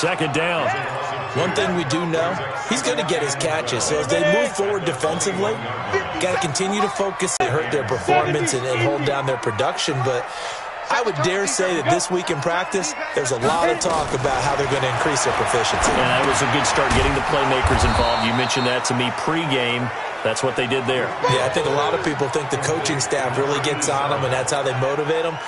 second down. One thing we do know, he's going to get his catches. So as they move forward defensively, got to continue to focus and hurt their performance and hold down their production. But I would dare say that this week in practice, there's a lot of talk about how they're going to increase their proficiency. And that was a good start getting the playmakers involved. You mentioned that to me pregame. That's what they did there. Yeah, I think a lot of people think the coaching staff really gets on them, and that's how they motivate them.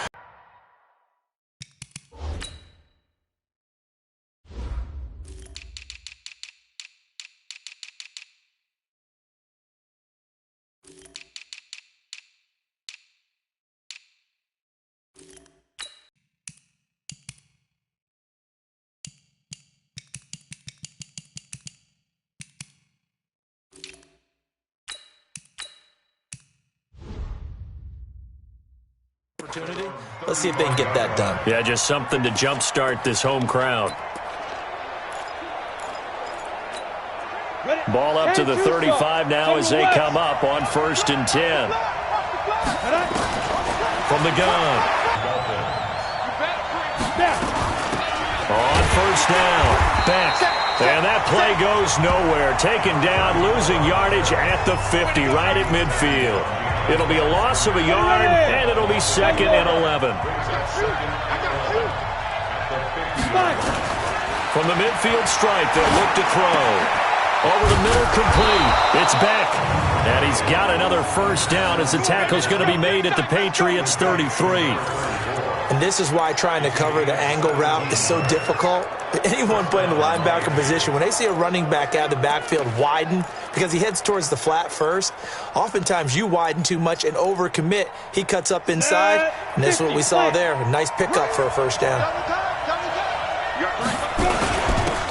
Let's see if they can get that done. Yeah, just something to jumpstart this home crowd. Ball up to the 35 now as they come up on 1st and 10. From the gun. On 1st down. Back. And that play goes nowhere. Taken down, losing yardage at the 50, right at midfield. It'll be a loss of a yard, and it'll be 2nd and 11. From the midfield stripe, they'll look to throw. Over the middle, complete. It's back. And he's got another 1st down as the tackle's going to be made at the Patriots' 33. And this is why trying to cover the angle route is so difficult. Anyone playing the linebacker position, when they see a running back out of the backfield widen, because he heads towards the flat first, oftentimes you widen too much and overcommit. He cuts up inside, and this is what we saw there. A nice pickup for a 1st down.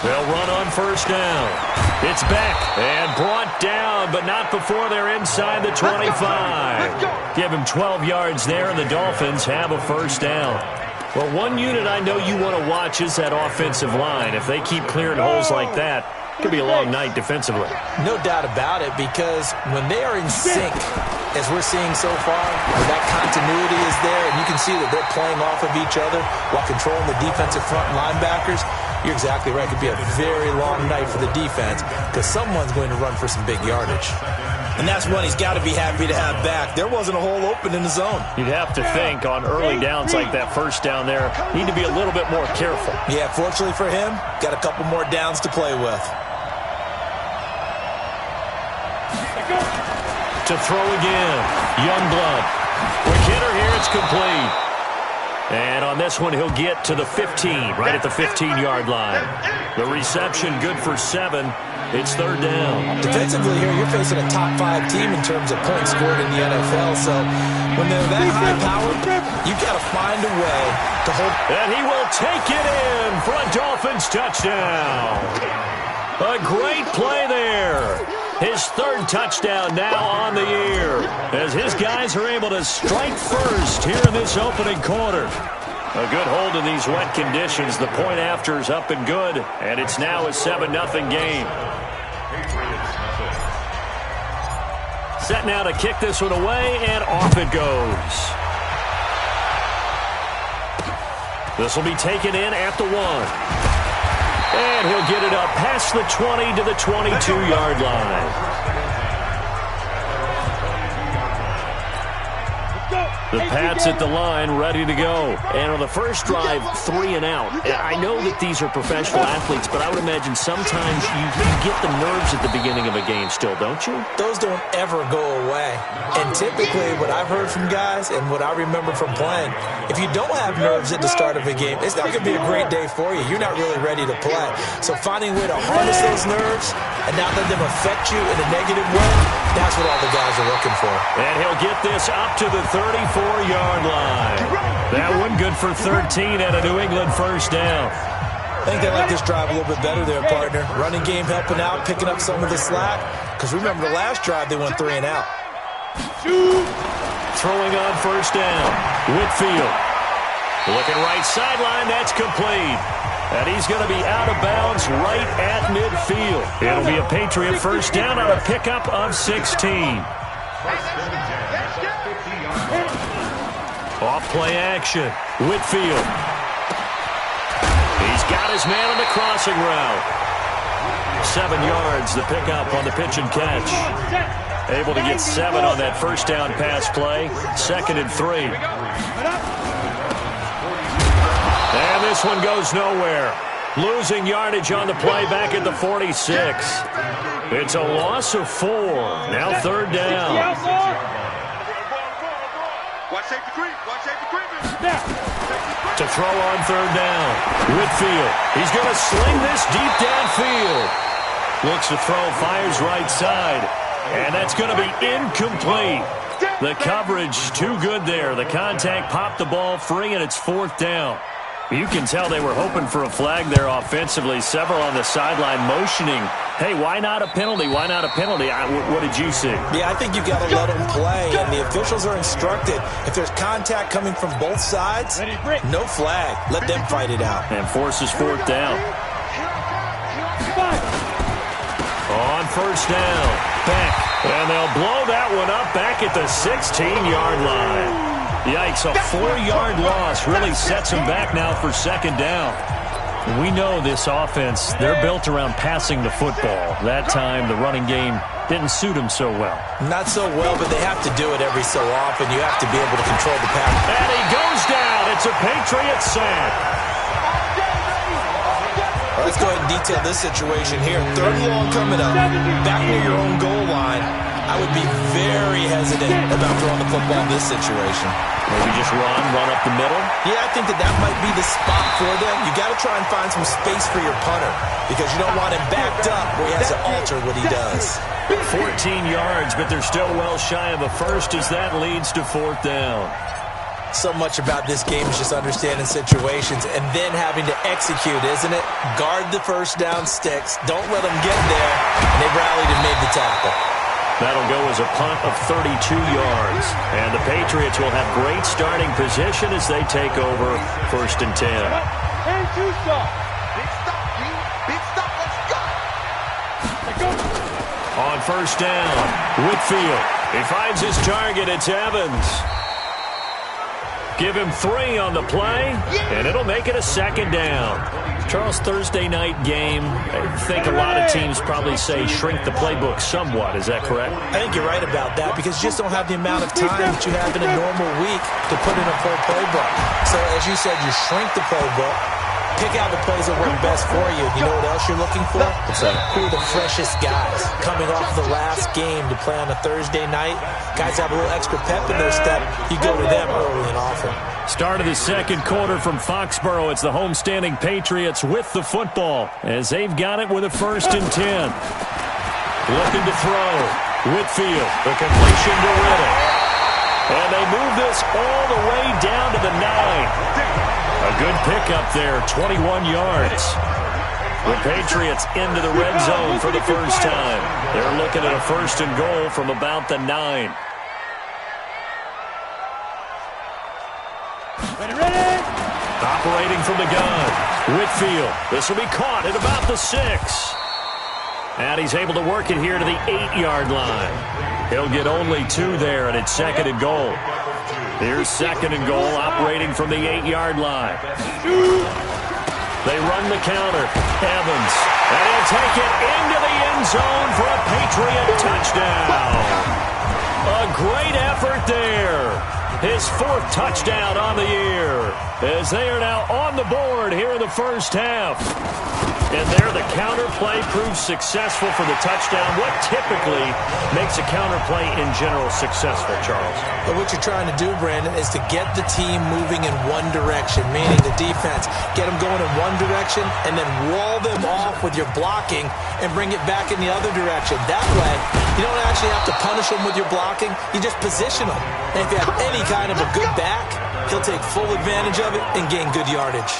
They'll run on 1st down. It's back and brought down, but not before they're inside the 25. Give him 12 yards there, and the Dolphins have a 1st down. Well, one unit I know you want to watch is that offensive line. If they keep clearing holes like that, it could be a long night defensively. No doubt about it, because when they are in sync, as we're seeing so far, that continuity is there, and you can see that they're playing off of each other while controlling the defensive front linebackers. You're exactly right. It could be a very long night for the defense because someone's going to run for some big yardage. And that's one he's got to be happy to have back. There wasn't a hole open in the zone. You'd have to think on early downs like that 1st down there, need to be a little bit more careful. Yeah, fortunately for him, got a couple more downs to play with. To throw again, Youngblood. Quick hitter here, it's complete. And on this one, he'll get to the 15, right at the 15-yard line. The reception good for 7. It's 3rd down. Defensively here, you're facing a top 5 team in terms of points scored in the NFL. So when they're that high-powered, you've got to find a way to hold. And he will take it in for a Dolphins touchdown. A great play there. His 3rd touchdown now on the year as his guys are able to strike first here in this opening quarter. A good hold in these wet conditions. The point after is up and good, and it's now a 7-0 game. Set now to kick this one away, and off it goes. This will be taken in at the 1. And he'll get it up past the 20 to the 22-yard line. The Pats at the line, ready to go. And on the first drive, 3 and out. I know that these are professional athletes, but I would imagine sometimes you get the nerves at the beginning of a game still, don't you? Those don't ever go away. And typically, what I've heard from guys and what I remember from playing, if you don't have nerves at the start of a game, it's not going to be a great day for you. You're not really ready to play. So finding a way to harness those nerves and not let them affect you in a negative way, that's what all the guys are looking for. And he'll get this up to the 34-yard line. That one good for 13 and a New England 1st down. I think they like this drive a little bit better there, partner. Running game helping out, picking up some of the slack. Because remember, the last drive, they went 3 and out. Throwing on 1st down. Whitfield. Looking right sideline, that's complete. And he's going to be out of bounds right at midfield. It'll be a Patriot 1st down on a pickup of 16. Off play action. Whitfield. He's got his man on the crossing route. 7 yards, the pickup on the pitch and catch. Able to get 7 on that first down pass play. 2nd and 3. And this one goes nowhere. Losing yardage on the play back at the 46. It's a loss of 4. Now 3rd down. To throw on 3rd down. Whitfield. He's going to sling this deep downfield. Looks to throw, fires right side. And that's going to be incomplete. The coverage too good there. The contact popped the ball free, and it's 4th down. You can tell they were hoping for a flag there offensively. Several on the sideline motioning, hey, why not a penalty? Why not a penalty? What did you see? Yeah, I think you've got to let them play, and the officials are instructed. If there's contact coming from both sides, no flag. Let them fight it out. And forces 4th down. On 1st down, Beck. And they'll blow that one up back at the 16-yard line. Yikes, a 4-yard loss really sets them back now for 2nd down. We know this offense, they're built around passing the football. That time, the running game didn't suit them so well. Not so well, but they have to do it every so often. You have to be able to control the pass. And he goes down. It's a Patriots sack. Let's go ahead and detail this situation here. 3rd and long coming up, back near your own goal line. I would be very hesitant about throwing the football in this situation. Maybe just run up the middle? Yeah, I think that might be the spot for them. You got to try and find some space for your punter because you don't want him backed up where he has to alter what he does. 14 yards, but they're still well shy of a first as that leads to 4th down. So much about this game is just understanding situations and then having to execute, isn't it? Guard the first down sticks. Don't let them get there. And they rallied and made the tackle. That'll go as a punt of 32 yards. And the Patriots will have great starting position as they take over 1st and 10. Big stop, Big stop, let's go. On 1st down, Whitfield. He finds his target. It's Evans. Give him 3 on the play, and it'll make it a 2nd down. Charles, Thursday night game, I think a lot of teams probably say shrink the playbook somewhat. Is that correct? I think you're right about that because you just don't have the amount of time that you have in a normal week to put in a full playbook. So, as you said, you shrink the playbook, pick out the plays that work best for you. You know what else you're looking for? What's that? Who are the freshest guys coming off the last game to play on a Thursday night? Guys have a little extra pep in their step. You go to them early and often. Start of the 2nd quarter from Foxborough. It's the homestanding Patriots with the football as they've got it with a 1st and 10. Looking to throw. Whitfield, the completion to Riddick. And they move this all the way down to the 9. A good pickup there, 21 yards. The Patriots into the red zone for the first time. They're looking at a 1st and goal from about the 9. Ready. Operating from the gun. Whitfield. This will be caught at about the 6. And he's able to work it here to the 8-yard line. He'll get only 2 there, and it's 2nd and goal. Here's 2nd and goal, operating from the 8-yard line. They run the counter. Evans. And he'll take it into the end zone for a Patriot touchdown. A great effort there. His 4th touchdown on the year as they are now on the board here in the first half. And there, the counter play proves successful for the touchdown. What typically makes a counter play in general successful, Charles? But what you're trying to do, Brandon, is to get the team moving in one direction, meaning the defense. Get them going in one direction and then wall them off with your blocking and bring it back in the other direction. That way, you don't actually have to punish them with your blocking. You just position them. And if you have any kind of a good back, he'll take full advantage of it and gain good yardage.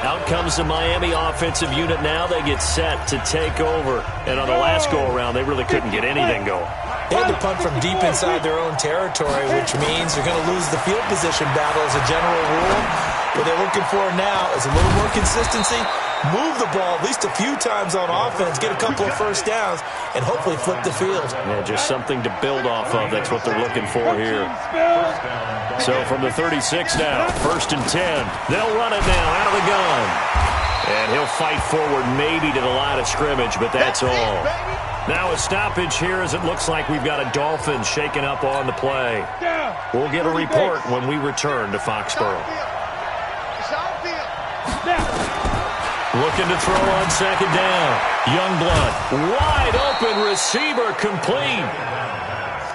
Out comes the Miami offensive unit now. They get set to take over. And on the last go-around, they really couldn't get anything going. They had to punt from deep inside their own territory, which means they're going to lose the field position battle as a general rule. What they're looking for now is a little more consistency move the ball at least a few times on offense, get a couple of first downs, and hopefully flip the field. Yeah, just something to build off of. That's what they're looking for here. So from the 36 now, 1st and 10. They'll run it now out of the gun. And he'll fight forward maybe to the line of scrimmage, but that's all. Now a stoppage here as it looks like we've got a Dolphins shaking up on the play. We'll get a report when we return to Foxborough. Looking to throw on 2nd down. Youngblood, wide open receiver, complete.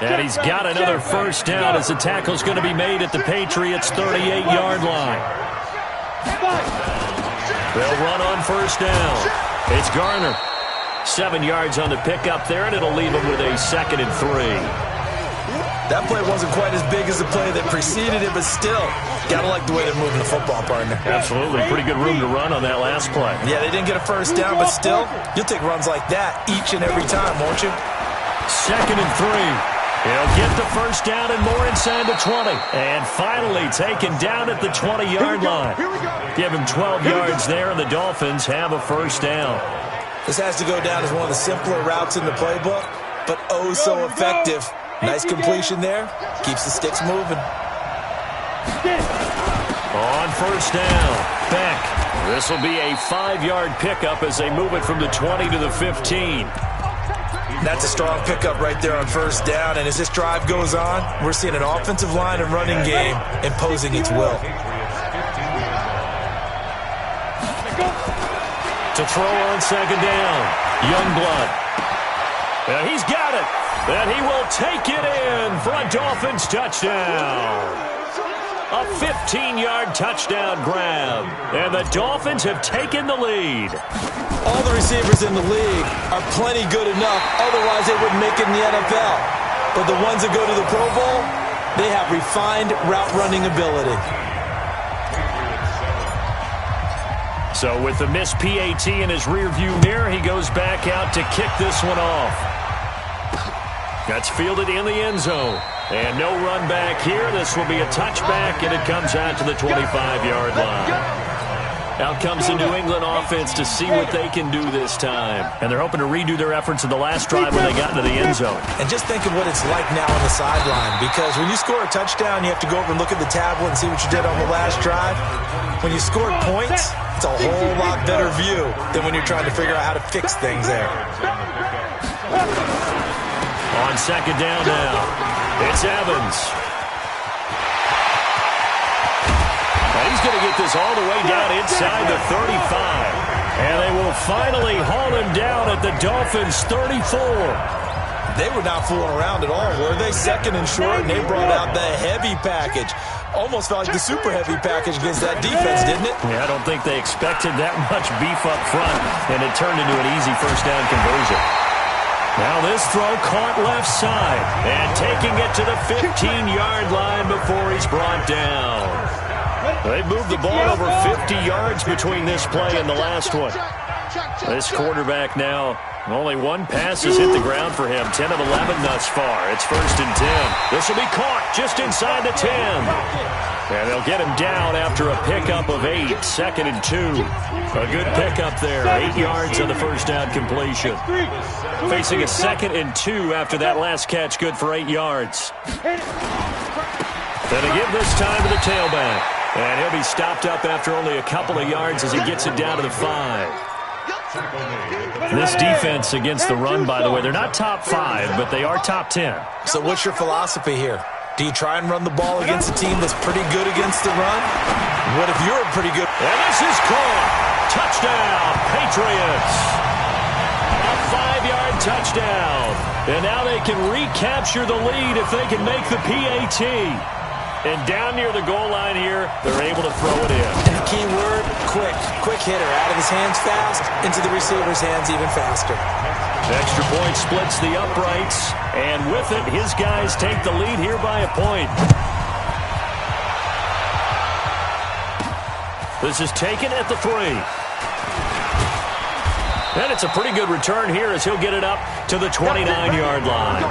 And he's got another first down as the tackle's going to be made at the Patriots' 38-yard line. They'll run on 1st down. It's Garner. 7 yards on the pickup there, and it'll leave him with a 2nd and 3. That play wasn't quite as big as the play that preceded it, but still, gotta like the way they're moving the football, partner. Absolutely. Pretty good room to run on that last play. Yeah, they didn't get a first down, but still, you'll take runs like that each and every time, won't you? 2nd and 3. He'll get the first down and more inside the 20. And finally taken down at the 20-yard line. Give him 12 yards there, and the Dolphins have a first down. This has to go down as one of the simpler routes in the playbook, but oh so effective. Nice completion there. Keeps the sticks moving. On 1st down, Beck. This will be a 5-yard pickup as they move it from the 20 to the 15. That's a strong pickup right there on 1st down, and as this drive goes on, we're seeing an offensive line and running game imposing its will. To throw on 2nd down, Youngblood. And he's got it. And he will take it in for a Dolphins touchdown. A 15-yard touchdown grab. And the Dolphins have taken the lead. All the receivers in the league are plenty good enough. Otherwise, they wouldn't make it in the NFL. But the ones that go to the Pro Bowl, they have refined route running ability. So with the missed PAT in his rearview mirror, he goes back out to kick this one off. That's fielded in the end zone. And no run back here. This will be a touchback, and it comes out to the 25-yard line. Out comes the New England offense to see what they can do this time. And they're hoping to redo their efforts in the last drive when they got into the end zone. And just think of what it's like now on the sideline. Because when you score a touchdown, you have to go over and look at the tablet and see what you did on the last drive. When you scored points, it's a whole lot better view than when you're trying to figure out how to fix things there. On 2nd down now, it's Evans. And he's going to get this all the way down inside the 35. And they will finally haul him down at the Dolphins' 34. They were not fooling around at all, were they? 2nd and short, and they brought out the heavy package. Almost felt like the super heavy package against that defense, didn't it? Yeah, I don't think they expected that much beef up front, and it turned into an easy first down conversion. Now this throw caught left side, and taking it to the 15-yard line before he's brought down. They moved the ball over 50 yards between this play and the last one. This quarterback now, only one pass has hit the ground for him. 10 of 11 thus far. It's 1st and 10. This will be caught just inside the 10. And they'll get him down after a pickup of 8. 2nd and 2. A good pickup there. 8 yards on the first down completion. Facing a 2nd and 2 after that last catch. Good for 8 yards. Then to give this time to the tailback. And he'll be stopped up after only a couple of yards as he gets it down to the 5. This defense against the run, by the way, they're not top 5, but they are top 10. So what's your philosophy here? Do you try and run the ball against a team that's pretty good against the run? What if you're pretty good? And this is caught. Touchdown, Patriots. A 5-yard touchdown. And now they can recapture the lead if they can make the PAT. And down near the goal line here, they're able to throw it in. And the key word, quick. Quick hitter. Out of his hands fast, into the receiver's hands even faster. Extra point splits the uprights. And with it, his guys take the lead here by a point. This is taken at the 3. And it's a pretty good return here as he'll get it up to the 29-yard line.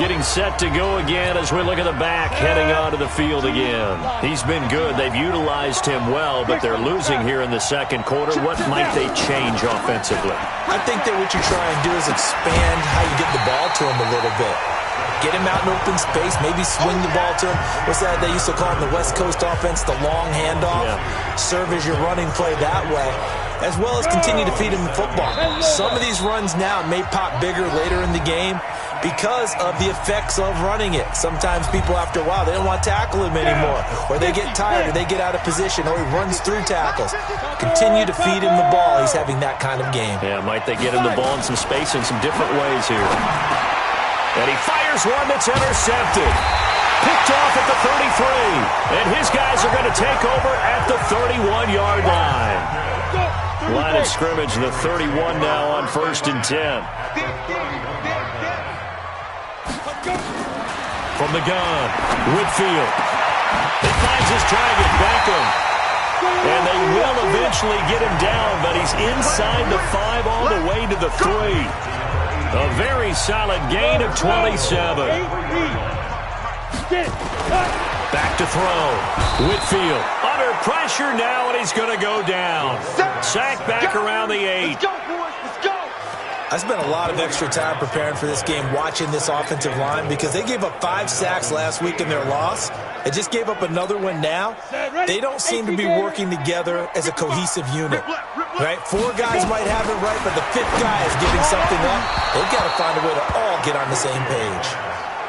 Getting set to go again as we look at the back heading onto the field again. He's been good. They've utilized him well, but they're losing here in the second quarter. What might they change offensively? I think that what you try and do is expand how you get the ball to him a little bit. Get him out in open space, maybe swing the ball to him. What's that they used to call in the West Coast offense, the long handoff? Yeah. Serve as your running play that way, as well as continue to feed him the football. Some of these runs now may pop bigger later in the game because of the effects of running it. Sometimes people, after a while, they don't want to tackle him anymore, or they get tired, or they get out of position, or he runs through tackles. Continue to feed him the ball. He's having that kind of game. Yeah, might they get him the ball in some space in some different ways here. And he fires one that's intercepted. Picked off at the 33. And his guys are going to take over at the 31-yard line. Line of scrimmage, the 31 now on 1st and 10. From the gun, Whitfield. He finds his target, Beckham. And they will eventually get him down, but he's inside the 5 all the way to the 3. A very solid gain of 27. Back to throw. Whitfield under pressure now, and he's going to go down. Sacked back around the 8. I spent a lot of extra time preparing for this game watching this offensive line because they gave up 5 sacks last week in their loss. They just gave up another one now. They don't seem to be working together as a cohesive unit. Right? 4 guys might have it right, but the 5th guy is giving something up. They've got to find a way to all get on the same page.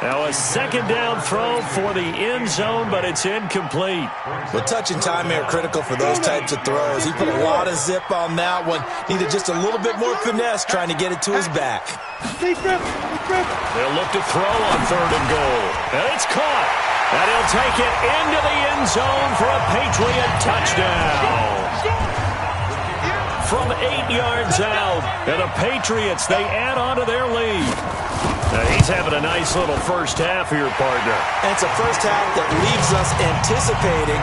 Now a second down throw for the end zone, but it's incomplete. Well, touch and timing are critical for those types of throws. He put a lot of zip on that one. Needed just a little bit more finesse trying to get it to his back. They'll look to throw on 3rd and goal. And it's caught. And he'll take it into the end zone for a Patriot touchdown. From 8 yards out, and the Patriots, they add on to their lead. Now he's having a nice little first half here, partner. And it's a first half that leaves us anticipating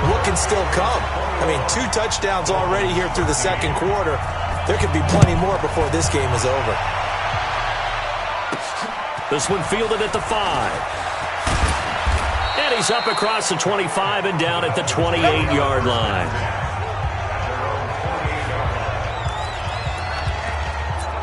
what can still come. I mean, 2 touchdowns already here through the second quarter. There could be plenty more before this game is over. This one fielded at the 5. And he's up across the 25 and down at the 28-yard line.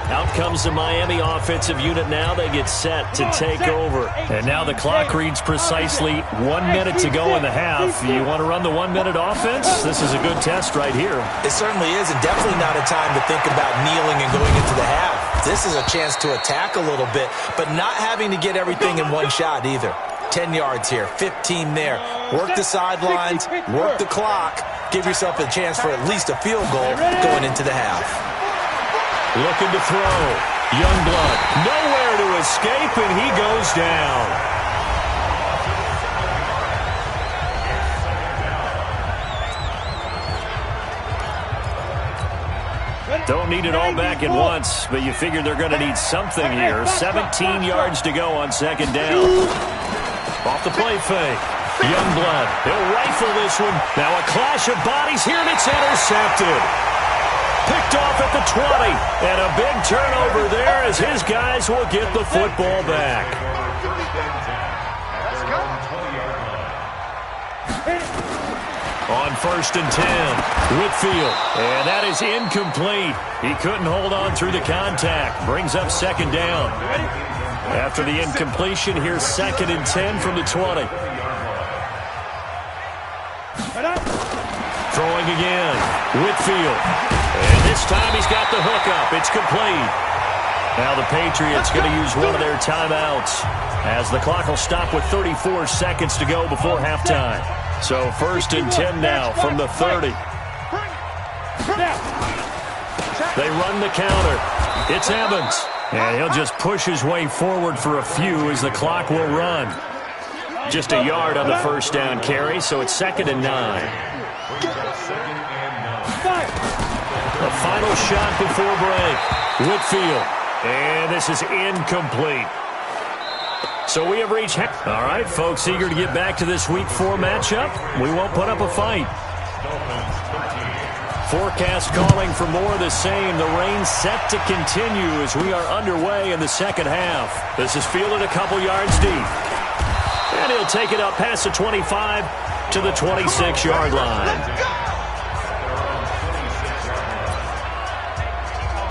Out comes the Miami offensive unit now. They get set to take over. And now the clock reads precisely 1 minute to go in the half. You want to run the 1-minute offense? This is a good test right here. It certainly is, and definitely not a time to think about kneeling and going into the half. This is a chance to attack a little bit, but not having to get everything in one shot either. 10 yards here, 15 there. Work the sidelines, work the clock. Give yourself a chance for at least a field goal going into the half. Looking to throw. Youngblood nowhere to escape, and he goes down. Don't need it all back at once, but you figure they're going to need something here. 17 yards to go on 2nd down. Off the play fake. Youngblood, he'll rifle this one. Now a clash of bodies here, and it's intercepted. Picked off at the 20, and a big turnover there as his guys will get the football back. On 1st and 10, Whitfield, and that is incomplete. He couldn't hold on through the contact. Brings up 2nd down. After the incompletion, here's 2nd and 10 from the 20. Throwing again, Whitfield. And this time he's got the hook up. It's complete. Now the Patriots going to use one of their timeouts as the clock will stop with 34 seconds to go before halftime. So 1st and 10 now from the 30. They run the counter. It's Evans. And he'll just push his way forward for a few as the clock will run. Just a yard on the 1st down carry, so it's 2nd and 9. The final shot before break. Whitfield. And this is incomplete. So we have reached... All right, folks, eager to get back to this Week 4 matchup. We won't put up a fight. Forecast calling for more of the same. The rain set to continue as we are underway in the second half. This is fielded a couple yards deep. And he'll take it up past the 25 to the 26-yard line.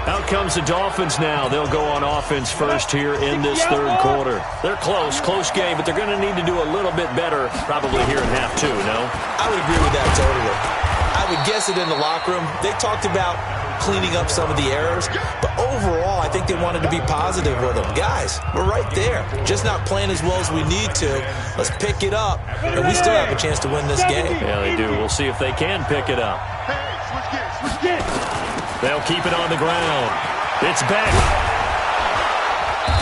Out comes the Dolphins now. They'll go on offense first here in this third quarter. They're close game, but they're going to need to do a little bit better probably here in half two, no? I would agree with that totally. I would guess it in the locker room. They talked about cleaning up some of the errors, but overall, I think they wanted to be positive with them. Guys, we're right there. Just not playing as well as we need to. Let's pick it up, and we still have a chance to win this game. Yeah, they do. We'll see if they can pick it up. They'll keep it on the ground. It's back.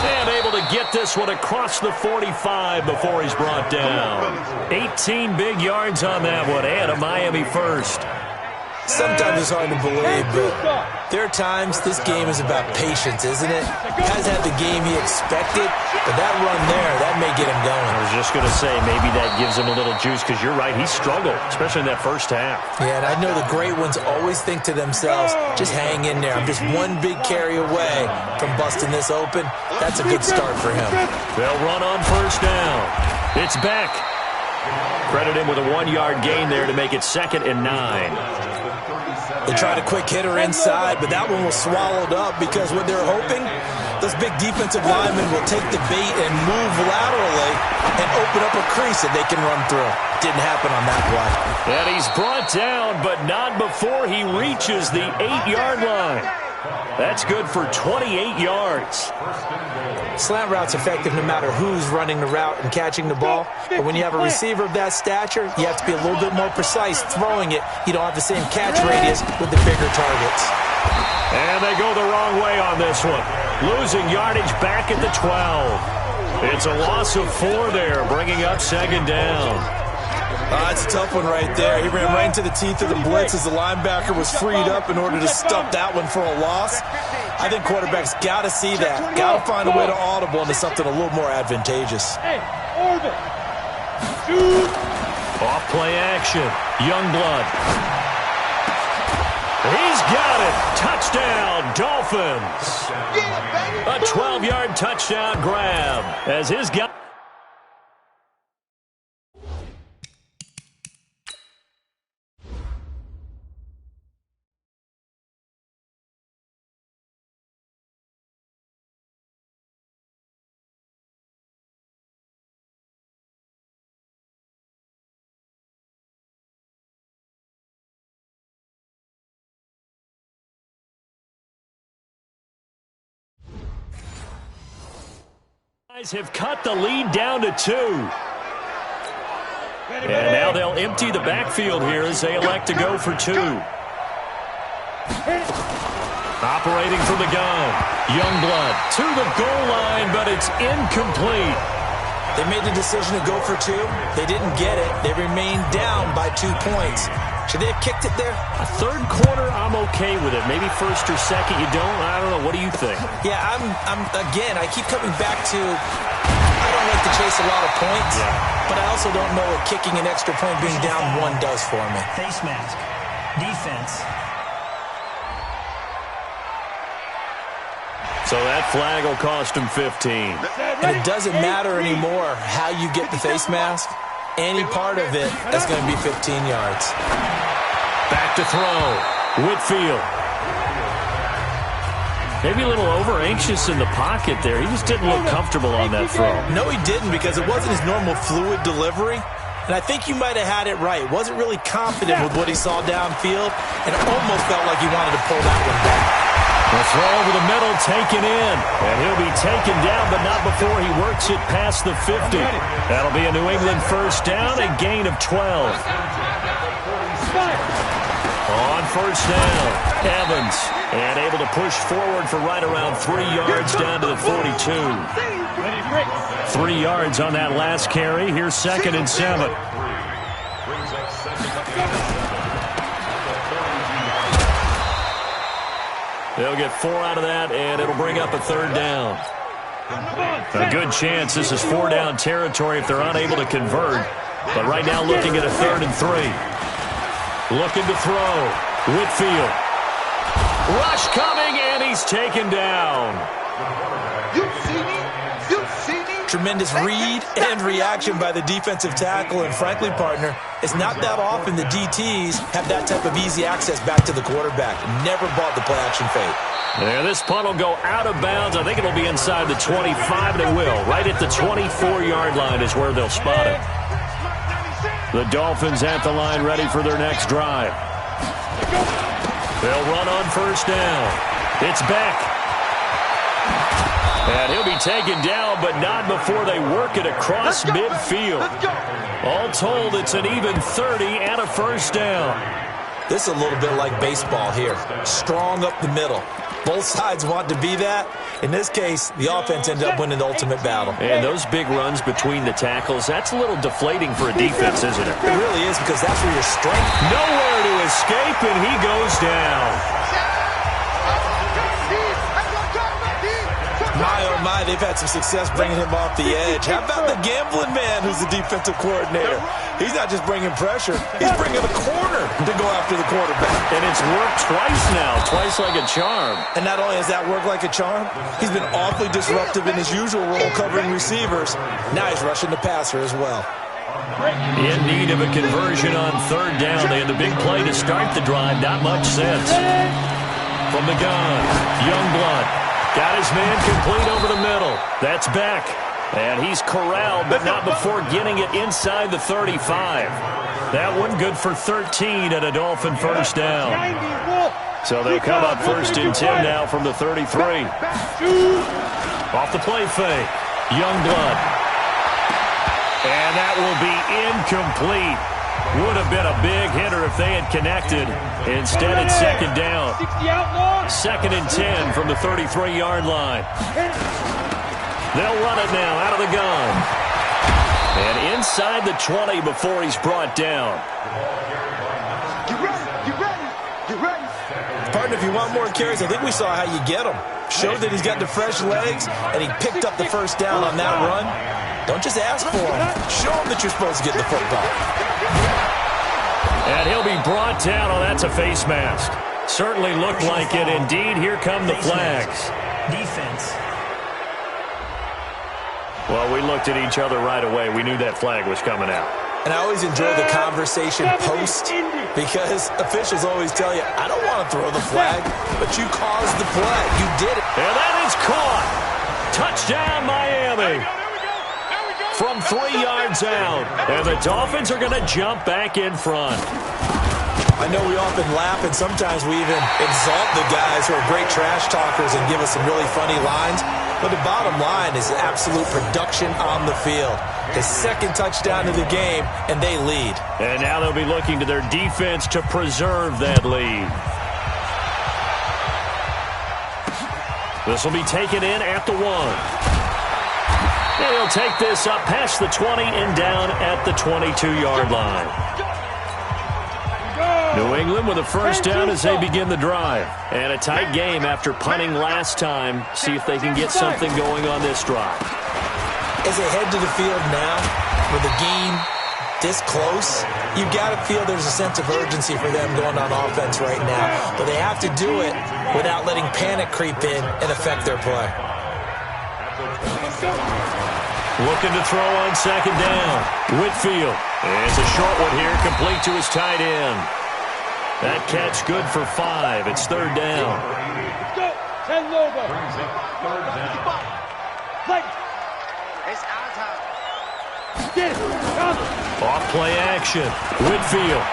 And able to get this one across the 45 before he's brought down. 18 big yards on that one, and a Miami first. Sometimes it's hard to believe, but there are times this game is about patience, isn't it? Has had the game he expected, but that run there, that may get him going. I was just going to say, maybe that gives him a little juice, because you're right, he struggled, especially in that first half. Yeah, and I know the great ones always think to themselves, just hang in there. I'm just one big carry away from busting this open. That's a good start for him. They'll run on first down. It's back. Credit him with a 1-yard gain there to make it 2nd and 9. They tried a quick hitter inside, but that one was swallowed up because what they're hoping, those big defensive linemen will take the bait and move laterally and open up a crease that they can run through. Didn't happen on that play. And he's brought down, but not before he reaches the 8-yard line. That's good for 28 yards. Slant route's effective no matter who's running the route and catching the ball. But when you have a receiver of that stature, you have to be a little bit more precise throwing it. You don't have the same catch radius with the bigger targets. And they go the wrong way on this one. Losing yardage back at the 12. It's a loss of 4 there, bringing up 2nd down. That's a tough one right there. He ran right into the teeth of the blitz as the linebacker was freed up in order to stuff that one for a loss. I think quarterbacks got to see that. Got to find a way to audible into something a little more advantageous. Off play action. Youngblood. He's got it. Touchdown, Dolphins. A 12-yard touchdown grab as his guy. Have cut the lead down to 2. And now they'll empty the backfield here as they elect to go for 2. Operating from the gun. Youngblood to the goal line, but it's incomplete. They made the decision to go for 2. They didn't get it. They remained down by 2 points. Should they have kicked it there? A third quarter, I'm okay with it. Maybe first or second, you don't. I don't know. What do you think? Yeah, again, I keep coming back to I don't like to chase a lot of points, but I also don't know what kicking an extra point being down 1 does for me. Face mask. Defense. So that flag will cost him 15. And it doesn't matter anymore how you get the face mask. Any part of it is going to be 15 yards. Back to throw. Whitfield. Maybe a little over-anxious in the pocket there. He just didn't look comfortable on that throw. No, he didn't, because it wasn't his normal fluid delivery. And I think you might have had it right. Wasn't really confident with what he saw downfield, and it almost felt like he wanted to pull that one back. The throw over the middle taken in. And he'll be taken down, but not before he works it past the 50. That'll be a New England first down, a gain of 12. On first down, Evans. And able to push forward for right around 3 yards down to the 42. 3 yards on that last carry. Here's 2nd and 7. They'll get 4 out of that, and it'll bring up a 3rd down. A good chance this is 4 down territory if they're unable to convert. But right now looking at a 3rd and 3. Looking to throw. Whitfield. Rush coming, and he's taken down. You see me? You see me? Tremendous read and reaction by the defensive tackle. And frankly, partner, it's not that often the DTs have that type of easy access back to the quarterback. Never bought the play-action fake. Yeah, this punt will go out of bounds. I think it'll be inside the 25, and it will. Right at the 24-yard line is where they'll spot it. The Dolphins at the line ready for their next drive. They'll run on first down. It's Beck. And he'll be taken down, but not before they work it across midfield. All told, it's an even 30 and a first down. This is a little bit like baseball here. Strong up the middle. Both sides want to be that. In this case, the offense ended up winning the ultimate battle. And those big runs between the tackles, that's a little deflating for a defense, isn't it? It really is, because that's where your strength. Nowhere to escape, and he goes down. My, oh my, they've had some success bringing him off the edge. How about the gambling man who's the defensive coordinator? He's not just bringing pressure, he's bringing a corner to go after the quarterback. And it's worked twice now, twice like a charm. And not only has that worked like a charm, he's been awfully disruptive in his usual role covering receivers. Now he's rushing the passer as well. In need of a conversion on third down. They had the big play to start the drive. Not much sense. From the gun, Youngblood. Got his man complete over the middle. That's Beck. And he's corralled, but not before getting it inside the 35. That one good for 13 and a Dolphin first down. So they'll come up first and 10 now from the 33. Off the play fake. Youngblood. And that will be incomplete. Would have been a big hitter if they had connected. Instead, it's second down. Second and 10 from the 33-yard line. They'll run it now out of the gun. And inside the 20 before he's brought down. Get ready, get ready, get ready. Partner, if you want more carries, I think we saw how you get them. Showed that he's got the fresh legs, and he picked up the first down on that run. Don't just ask for him. Show him that you're supposed to get the football. And he'll be brought down. Oh, that's a face mask. Certainly looked like it. Indeed, here come the flags. Defense. Well, we looked at each other right away. We knew that flag was coming out. And I always enjoy the conversation post, because officials always tell you, I don't want to throw the flag, but you caused the play. You did it. And that is caught. Touchdown, Miami. From 3 yards out. And the Dolphins are going to jump back in front. I know we often laugh, and sometimes we even exalt the guys who are great trash talkers and give us some really funny lines. But the bottom line is absolute production on the field. His second touchdown of the game, and they lead. And now they'll be looking to their defense to preserve that lead. This will be taken in at the 1. And he'll take this up past the 20 and down at the 22-yard line. New England with a first down as they begin the drive. And a tight game after punting last time. See if they can get something going on this drive. As they head to the field now, with the game this close, you've got to feel there's a sense of urgency for them going on offense right now. But they have to do it without letting panic creep in and affect their play. Looking to throw on second down. Whitfield. And it's a short one here, complete to his tight end. That catch good for 5. It's third down. Let's go. 10 logo. Third down. Play. It's our time. Off play action. Whitfield.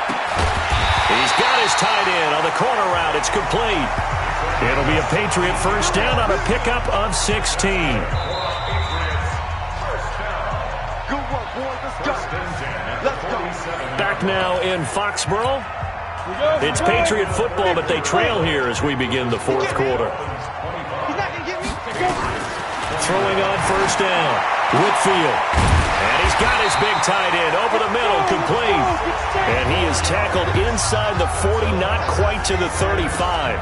He's got his tight end on the corner route. It's complete. It'll be a Patriot first down on a pickup of 16. Good work, boys. Let's go. Let's go. Back now in Foxborough. It's Patriot football, but they trail here as we begin the fourth quarter. He's not going to get me. Throwing on first down. Whitfield. And he's got his big tight end over the middle, complete. And he is tackled inside the 40, not quite to the 35.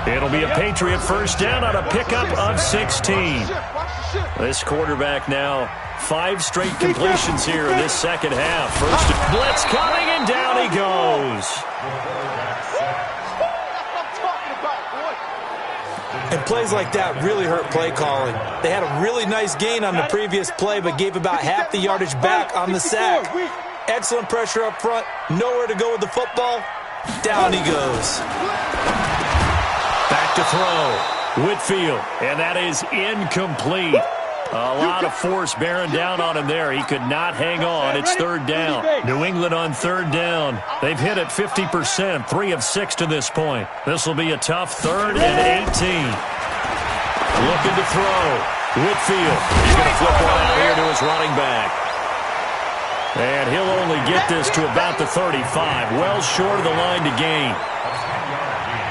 It'll be a Patriot first down on a pickup of 16. This quarterback now 5 straight completions here in this second half. First blitz coming, and down he goes. And plays like that really hurt play calling. They had a really nice gain on the previous play, but gave about half the yardage back on the sack. Excellent pressure up front. Nowhere to go with the football. Down he goes. Back to throw. Whitfield, and that is incomplete. A lot of force bearing down on him there. He could not hang on. It's third down. New England on third down. They've hit it 50%, 3 of 6 to this point. This will be a tough 3rd and 18. Looking to throw. Whitfield. He's going to flip one out here to his running back. And he'll only get this to about the 35. Well short of the line to gain.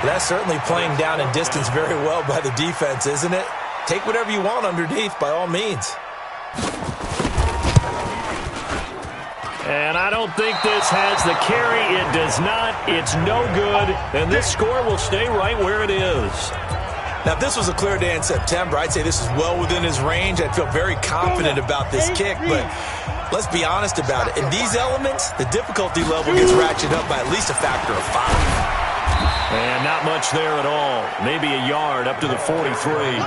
That's certainly playing down in distance very well by the defense, isn't it? Take whatever you want underneath, by all means. And I don't think this has the carry. It does not. It's no good. And this score will stay right where it is. Now, if this was a clear day in September, I'd say this is well within his range. I'd feel very confident about this kick, but let's be honest about it. In these elements, the difficulty level gets ratcheted up by at least a factor of 5. And not much there at all. Maybe a yard up to the 43.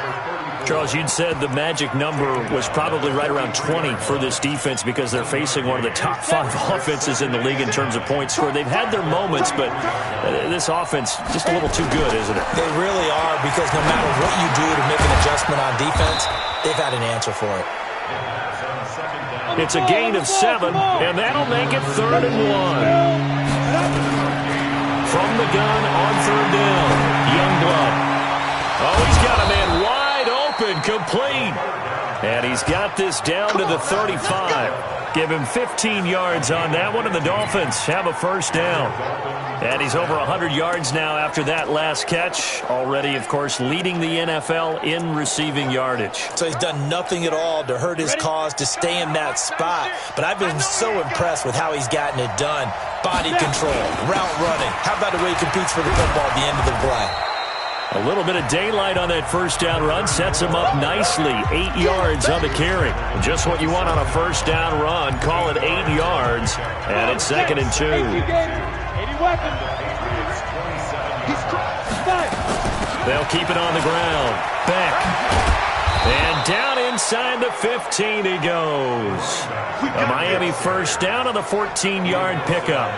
Charles, you'd said the magic number was probably right around 20 for this defense because they're facing one of the top 5 offenses in the league in terms of points scored. They've had their moments, but this offense just a little too good, isn't it? They really are, because no matter what you do to make an adjustment on defense, they've had an answer for it. It's a gain of 7, and that'll make it 3rd and 1. From the gun on 3rd down, Youngblood. Oh, he's got a man wide open, complete. And he's got this down to the 35. Give him 15 yards on that one, and the Dolphins have a first down. And he's over 100 yards now after that last catch. Already, of course, leading the NFL in receiving yardage. So he's done nothing at all to hurt his cause, to stay in that spot. But I've been so impressed with how he's gotten it done. Body control, route running. How about the way he competes for the football at the end of the play? A little bit of daylight on that first down run sets him up nicely. 8 yards on the carry. Just what you want on a first down run. Call it 8 yards. And it's 2nd and 2. They'll keep it on the ground. Beck. And down inside the 15 he goes. A Miami first down on the 14-yard pickup.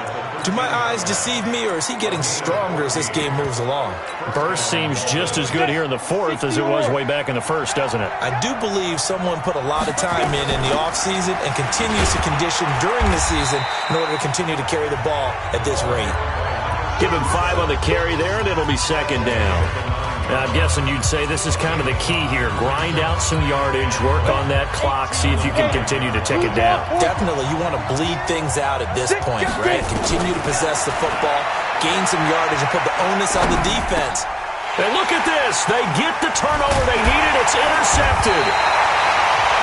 Do my eyes deceive me, or is he getting stronger as this game moves along? Burst seems just as good here in the 4th as it was way back in the 1st, doesn't it? I do believe someone put a lot of time in the offseason and continues to condition during the season in order to continue to carry the ball at this rate. Give him 5 on the carry there, and it'll be 2nd down. Now, I'm guessing you'd say this is kind of the key here. Grind out some yardage, work on that clock, see if you can continue to tick it down. Definitely. You want to bleed things out at this point, right? Continue to possess the football, gain some yardage, and put the onus on the defense. And look at this. They get the turnover they needed. It's intercepted.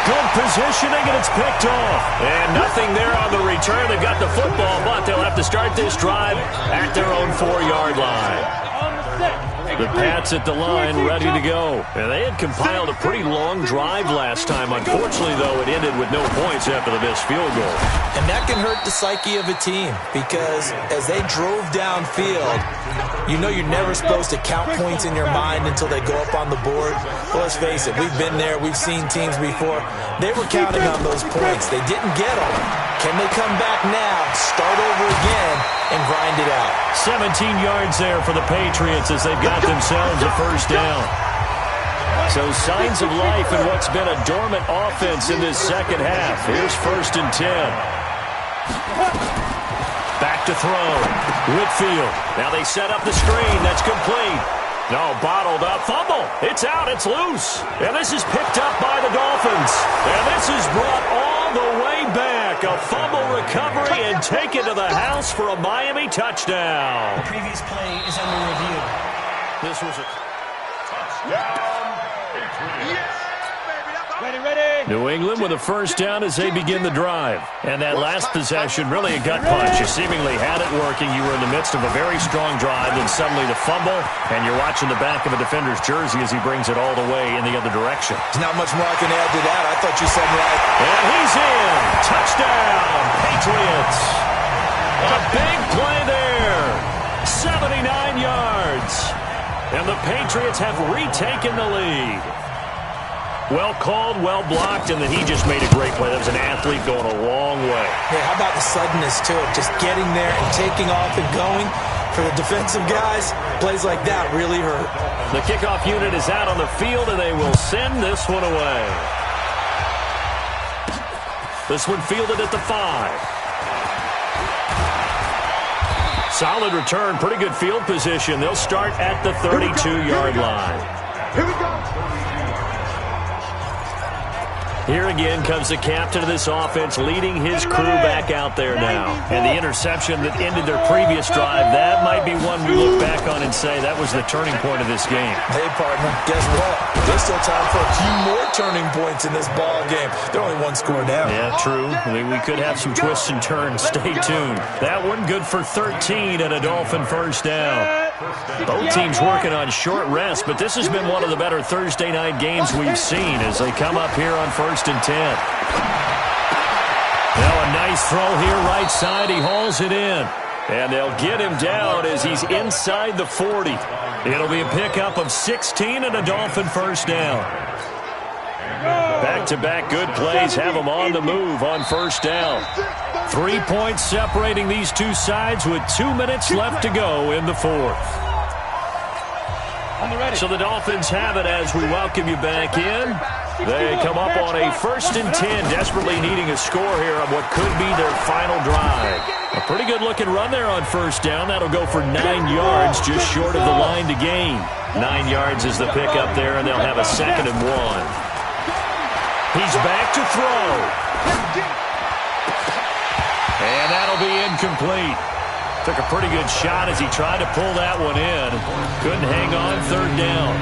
Good positioning, and it's picked off. And nothing there on the return. They've got the football, but they'll have to start this drive at their own 4-yard line. The Pats at the line, ready to go. And they had compiled a pretty long drive last time. Unfortunately, though, it ended with no points after the missed field goal. And that can hurt the psyche of a team, because as they drove downfield, you know you're never supposed to count points in your mind until they go up on the board. Well, let's face it, we've been there. We've seen teams before. They were counting on those points. They didn't get them. Can they come back now, start over again, and grind it out? 17 yards there for the Patriots as they've got themselves a first down. So signs of life in what's been a dormant offense in this second half. Here's 1st and 10. Back to throw. Whitfield. Now they set up the screen. That's complete. No, bottled up. Fumble. It's out. It's loose. And this is picked up by the Dolphins. And this is brought all the way back. A fumble recovery and take it to the house for a Miami touchdown. The previous play is under review. This was a touchdown. New England with a first down as they begin the drive. And that last possession, really a gut punch. You seemingly had it working. You were in the midst of a very strong drive, then suddenly the fumble, and you're watching the back of a defender's jersey as he brings it all the way in the other direction. There's not much more I can add to that. I thought you said right. And he's in. Touchdown, Patriots. A big play there. 79 yards. And the Patriots have retaken the lead. Well called, well blocked, and then he just made a great play. That was an athlete going a long way. Yeah, how about the suddenness to it? Just getting there and taking off and going. For the defensive guys, plays like that really hurt. The kickoff unit is out on the field, and they will send this one away. This one fielded at the 5. Solid return, pretty good field position. They'll start at the 32-yard line. Here we go. Here again comes the captain of this offense, leading his crew back out there now. And the interception that ended their previous drive, that might be one we look back on and say that was the turning point of this game. Hey, partner, guess what? There's still time for a few more turning points in this ball game. They're only one score down. Yeah, true. We could have some twists and turns. Stay tuned. That one good for 13 and a Dolphin first down. Both teams working on short rest, but this has been one of the better Thursday night games we've seen as they come up here on 1st and 10. Now a nice throw here right side. He hauls it in. And they'll get him down as he's inside the 40. It'll be a pickup of 16 and a Dolphin first down. Back-to-back good plays have them on the move on first down. 3 points separating these two sides with 2 minutes left to go in the fourth. So the Dolphins have it as we welcome you back in. They come up on a 1st and 10, desperately needing a score here on what could be their final drive. A pretty good-looking run there on first down. That'll go for 9 yards, just short of the line to gain. 9 yards is the pickup there, and they'll have a 2nd and 1. He's back to throw. And that'll be incomplete. Took a pretty good shot as he tried to pull that one in. Couldn't hang on 3rd down.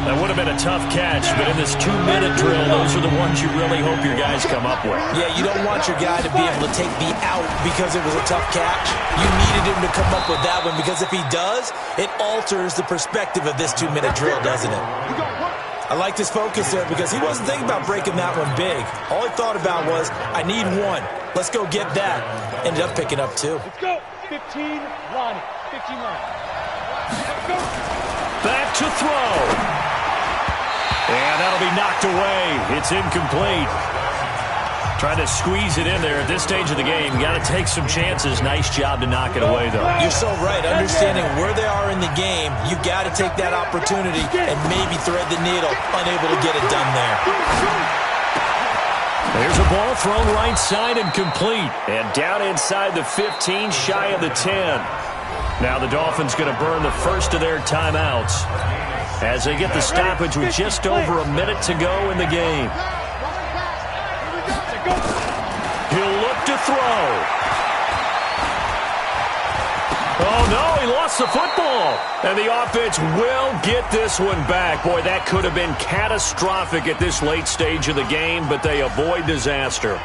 That would have been a tough catch, but in this 2-minute drill, those are the ones you really hope your guys come up with. Yeah, you don't want your guy to be able to take the out because it was a tough catch. You needed him to come up with that one because if he does, it alters the perspective of this 2-minute drill, doesn't it? I like his focus there because he wasn't thinking about breaking that one big. All he thought about was, I need one. Let's go get that. Ended up picking up 2. Let's go. 15 line. 15 line. Let's go. Back to throw. And that'll be knocked away. It's incomplete. Trying to squeeze it in there at this stage of the game. Got to take some chances. Nice job to knock it away, though. You're so right. Understanding where they are in the game, you got to take that opportunity and maybe thread the needle. Unable to get it done there. There's a ball thrown right side and complete. And down inside the 15, shy of the 10. Now the Dolphins going to burn the first of their timeouts as they get the stoppage with just over a minute to go in the game. He'll look to throw. Oh, no, he lost the football. And the offense will get this one back. Boy, that could have been catastrophic at this late stage of the game, but they avoid disaster.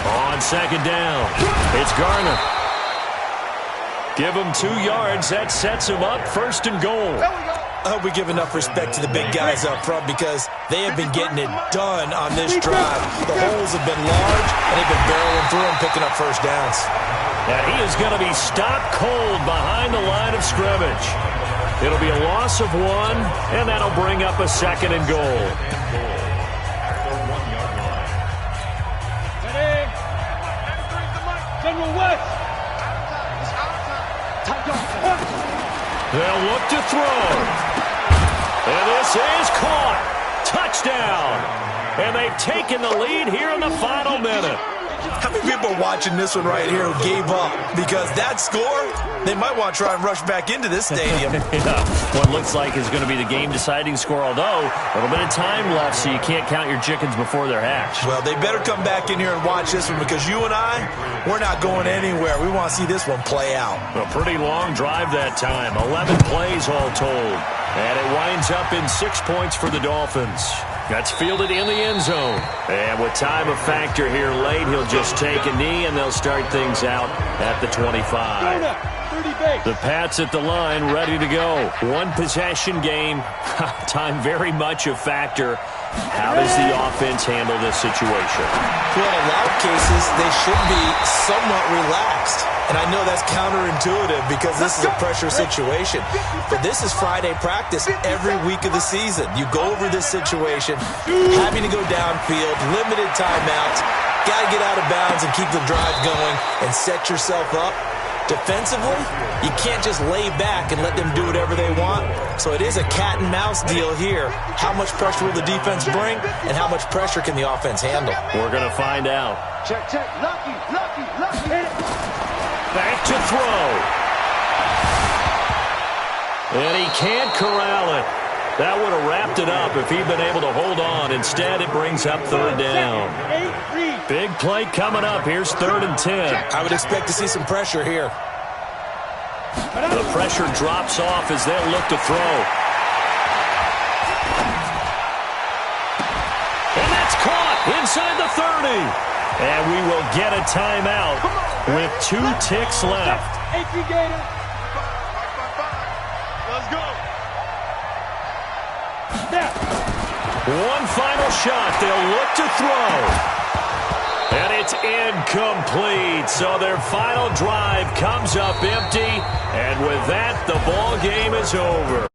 On 2nd down, it's Garner. Give him 2 yards. That sets him up 1st and goal. I hope we give enough respect to the big guys up front because they have been getting it done on this drive. The holes have been large, and they've been barreling through and picking up first downs. And he is going to be stopped cold behind the line of scrimmage. It'll be a loss of 1, and that'll bring up a 2nd and goal. General West. They'll look to throw. And this is caught. Touchdown. And they've taken the lead here in the final minute. How many people are watching this one right here who gave up? Because that score, they might want to try and rush back into this stadium. Yeah, what looks like is going to be the game-deciding score, although a little bit of time left, so you can't count your chickens before they're hatched. Well, they better come back in here and watch this one because you and I, we're not going anywhere. We want to see this one play out. A pretty long drive that time, 11 plays all told. And it winds up in 6 points for the Dolphins. That's fielded in the end zone. And with time a factor here late, he'll just take a knee, and they'll start things out at the 25. The Pats at the line, ready to go. One possession game. Time very much a factor. How does the offense handle this situation? Well, in a lot of cases, they should be somewhat relaxed. And I know that's counterintuitive because this is a pressure situation. But this is Friday practice every week of the season. You go over this situation, having to go downfield, limited timeouts, got to get out of bounds and keep the drive going and set yourself up. Defensively, you can't just lay back and let them do whatever they want. So it is a cat and mouse deal here. How much pressure will the defense bring, and how much pressure can the offense handle? We're going to find out. Check, check. Lucky. Hit it. Back to throw. And he can't corral it. That would have wrapped it up if he'd been able to hold on. Instead, it brings up third down. Big play coming up. Here's 3rd and 10. I would expect to see some pressure here. The pressure drops off as they'll look to throw. And that's caught inside the 30. And we will get a timeout with 2 ticks left. Let's go. One final shot. They'll look to throw. And it's incomplete. So their final drive comes up empty. And with that, the ball game is over.